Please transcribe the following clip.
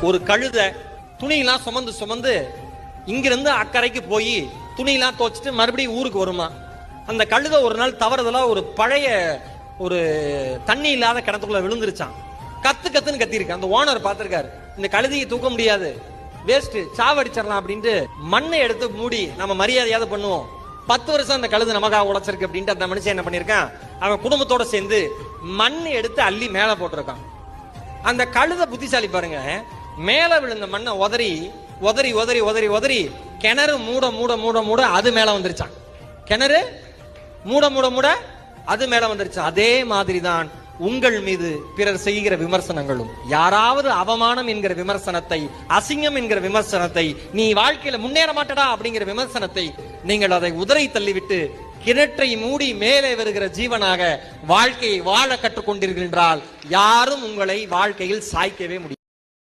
ஒரு கழுத துணியெல்லாம் சுமந்து சுமந்து இங்கிருந்து அக்கறைக்கு போய் துணியெல்லாம் துவைச்சிட்டு மறுபடியும் ஊருக்கு வருமா. அந்த கழுத ஒரு நாள் தவறுதலா ஒரு பழைய ஒரு தண்ணி இல்லாத கிணத்துக்குள்ள விழுந்துருச்சான். கத்து கத்துன்னு கத்திருக்கு. அந்த ஓனர் பார்த்திருக்காரு, இந்த கழுதையை தூக்க முடியாது, வேஸ்ட், சாவடிச்சிடலாம் அப்படின்ட்டு மண்ணை எடுத்து மூடி நம்ம மரியாதையாவது பண்ணுவோம். 10 வருஷம் அந்த கழுது நமக்காக உழைச்சிருக்கு அப்படின்ட்டு அந்த மனுஷன் என்ன பண்ணிருக்கான், அவன் குடும்பத்தோட சேர்ந்து மண் எடுத்து அள்ளி மேல போட்டிருக்கான். அந்த கழுத புத்திசாலி பாருங்க, மேல விழுந்த மண்ணை உதறி உதறி உதறி உதறி உதறி கிணறு மூட மூட மூட மூட அது மேல வந்துருச்சான். கிணறு மூட மூட மூட அது மேல வந்துருச்சு. அதே மாதிரிதான் உங்கள் மீது பிறர் செய்கிற விமர்சனங்களும். யாராவது அவமானம் என்கிற விமர்சனத்தை, அசிங்கம் என்கிற விமர்சனத்தை, நீ வாழ்க்கையில முன்னேற மாட்டடா அப்படிங்கிற விமர்சனத்தை நீங்கள் அதை உதறி தள்ளிவிட்டு கிணற்றை மூடி மேலே வருகிற ஜீவனாக வாழ்க்கையை வாழ கற்றுக்கொண்டீர்கள் என்றால் யாரும் உங்களை வாழ்க்கையில் சாய்க்கவே முடியும்.